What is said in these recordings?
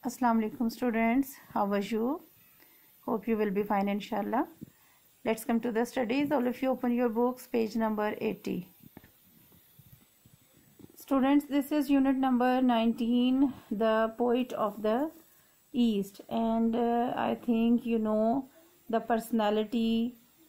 Assalamu alaikum students, how are you? Hope you will be fine inshallah. Let's come to the studies. All of you open your books, page number 80. Students, this is unit number 19, the poet of the East, and I think you know the personality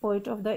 poet of the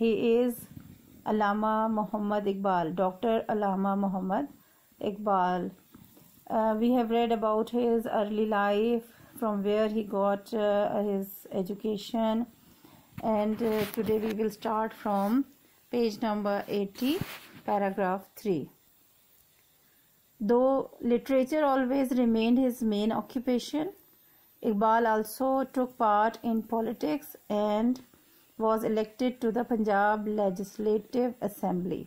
he is Allama Muhammad Iqbal, Dr. Allama Muhammad Iqbal. We have read about his early life, from where he got his education, and today we will start from page number 80, paragraph 3. Though literature always remained his main occupation, Iqbal also took part in politics and was elected to the Punjab Legislative Assembly.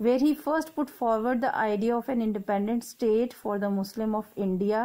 where he first put forward the idea of an independent state for the Muslim of India.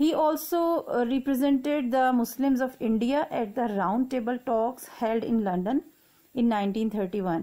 He also represented the Muslims of India at the Round Table Talks held in London in 1931.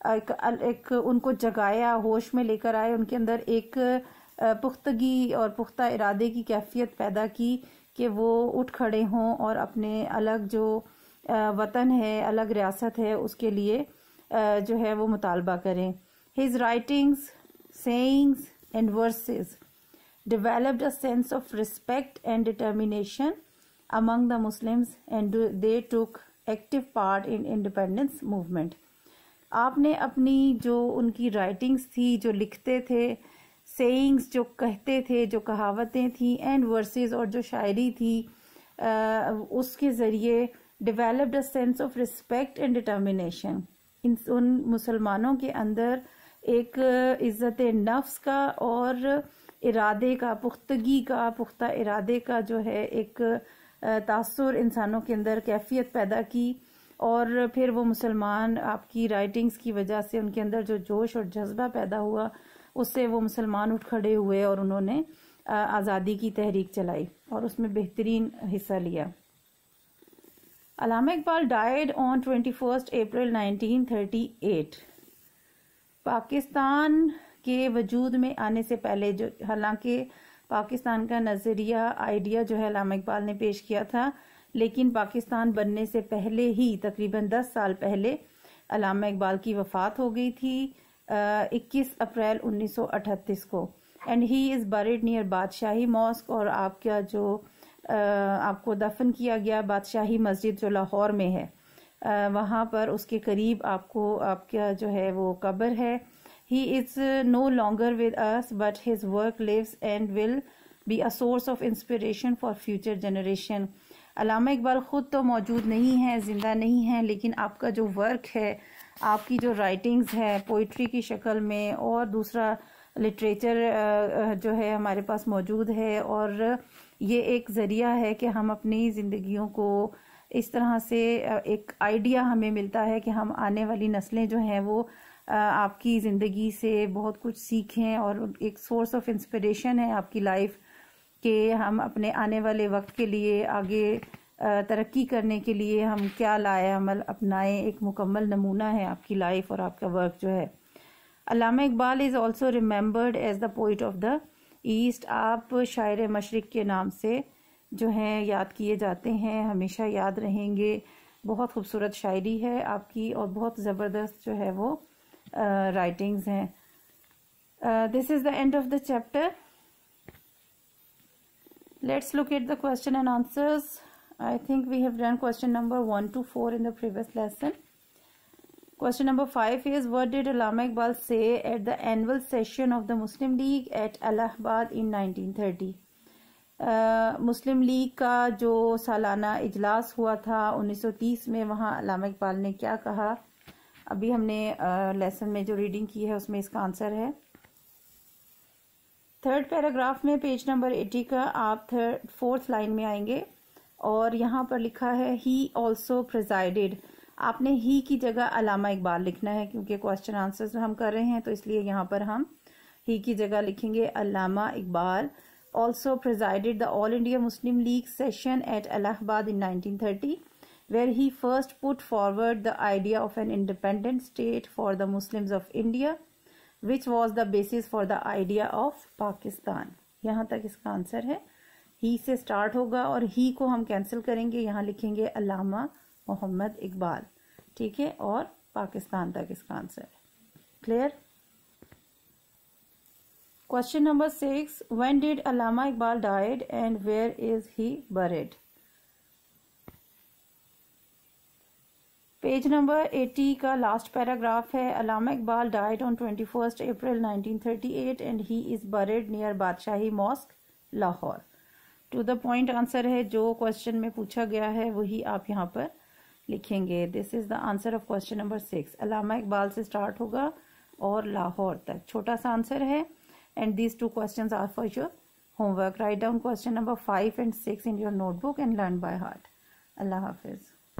ایک ان کو جگایا، ہوش میں لے کر آئے، ان کے اندر ایک پختگی اور پختہ ارادے کی کیفیت پیدا کی کہ وہ اٹھ کھڑے ہوں اور اپنے الگ جو وطن ہے، الگ ریاست ہے، اس کے لیے جو ہے وہ مطالبہ کریں. His writings, sayings and verses developed a sense of respect and determination among the Muslims and they took active part in independence movement. آپ نے اپنی جو ان کی رائٹنگز تھی، جو لکھتے تھے، سیئنگز جو کہتے تھے، جو کہاوتیں تھیں، اینڈ ورسز اور جو شاعری تھی، اس کے ذریعے developed a sense of respect and determination. ان مسلمانوں کے اندر ایک عزت نفس کا اور ارادے کا، پختگی کا، پختہ ارادے کا جو ہے ایک تاثر انسانوں کے اندر کیفیت پیدا کی. اور پھر وہ مسلمان آپ کی رائٹنگز کی وجہ سے ان کے اندر جو جوش اور جذبہ پیدا ہوا، اس سے وہ مسلمان اٹھ کھڑے ہوئے اور انہوں نے آزادی کی تحریک چلائی اور اس میں بہترین حصہ لیا. علامہ اقبال ڈائیڈ آن 21 اپریل 1938. پاکستان کے وجود میں آنے سے پہلے، جو حالانکہ پاکستان کا نظریہ، آئیڈیا جو ہے علامہ اقبال نے پیش کیا تھا، لیکن پاکستان بننے سے پہلے ہی تقریباً 10 سال پہلے علامہ اقبال کی وفات ہو گئی تھی 21 اپریل 1938 کو. And he is buried near Badshahi mosque, اور آپ کا جو آپ کو دفن کیا گیا بادشاہی مسجد جو لاہور میں ہے، وہاں پر اس کے قریب آپ کو آپ کا جو ہے وہ قبر ہے. He is no longer with us, but his work lives and will be a source of inspiration for future generation. علامہ اقبال خود تو موجود نہیں ہیں، زندہ نہیں ہیں، لیکن آپ کا جو ورک ہے، آپ کی جو رائٹنگز ہے پوئٹری کی شکل میں اور دوسرا لٹریچر جو ہے ہمارے پاس موجود ہے، اور یہ ایک ذریعہ ہے کہ ہم اپنی زندگیوں کو اس طرح سے ایک آئیڈیا ہمیں ملتا ہے کہ ہم آنے والی نسلیں جو ہیں وہ آپ کی زندگی سے بہت کچھ سیکھیں، اور ایک سورس آف انسپریشن ہے آپ کی لائف کہ ہم اپنے آنے والے وقت کے لیے آگے ترقی کرنے کے لیے ہم کیا لائے عمل اپنائیں. ایک مکمل نمونہ ہے آپ کی لائف اور آپ کا ورک جو ہے. Allama Iqbal is also remembered as the poet of the East. آپ شاعر مشرق کے نام سے جو ہیں یاد کیے جاتے ہیں، ہمیشہ یاد رہیں گے. بہت خوبصورت شاعری ہے آپ کی اور بہت زبردست جو ہے وہ رائٹنگز ہیں. This is the end of the chapter. Let's look at the question and answers. I think we have done question number 1 to 4 in the previous lesson. Question number 5 is, what did Allama Iqbal say at the annual session of the Muslim League at Allahabad in 1930? Muslim league کا جو سالانہ اجلاس ہوا تھا 1930 میں، وہاں علامہ اقبال نے کیا کہا؟ ابھی ہم نے لیسن میں جو ریڈنگ کی ہے اس میں اس کا آنسر ہے. 3rd پیراگراف میں پیج نمبر 80 کا آپ 4th لائن میں آئیں گے اور یہاں پر لکھا ہے ہی آلسو پریزائڈیڈ. آپ نے ہی کی جگہ علامہ اقبال لکھنا ہے کیونکہ کوسچن آنسرز ہم کر رہے ہیں، تو اس لیے یہاں پر ہم ہی کی جگہ لکھیں گے علامہ Iqbal also presided the All India Muslim League session at Allahabad in 1930, where he first put forward the idea of an independent state for the Muslims of India, which was the basis for the idea of Pakistan. یہاں تک اس کا answer ہے. ہی سے start ہوگا اور ہی کو ہم cancel کریں گے، یہاں لکھیں گے علامہ محمد اقبال، ٹھیک ہے، اور پاکستان تک اس کا آنسر ہے. Clear? Question number 6. When did Allama Iqbal died and where is he buried? Page number 80 کا last paragraph ہے. Allama Iqbal died on 21st April 1938 and he is buried near Badshaahi Mosque, Lahore. To the point answer ہے، جو question میں پوچھا گیا ہے وہی آپ یہاں پر لکھیں گے. This is the answer of question number 6. علامہ اقبال سے start ہوگا اور لاہور تک. چھوٹا سا آنسر ہے. And these 2 questions are for your homework. Write down question number 5 and 6 in your notebook and learn by heart. Allah Hafiz.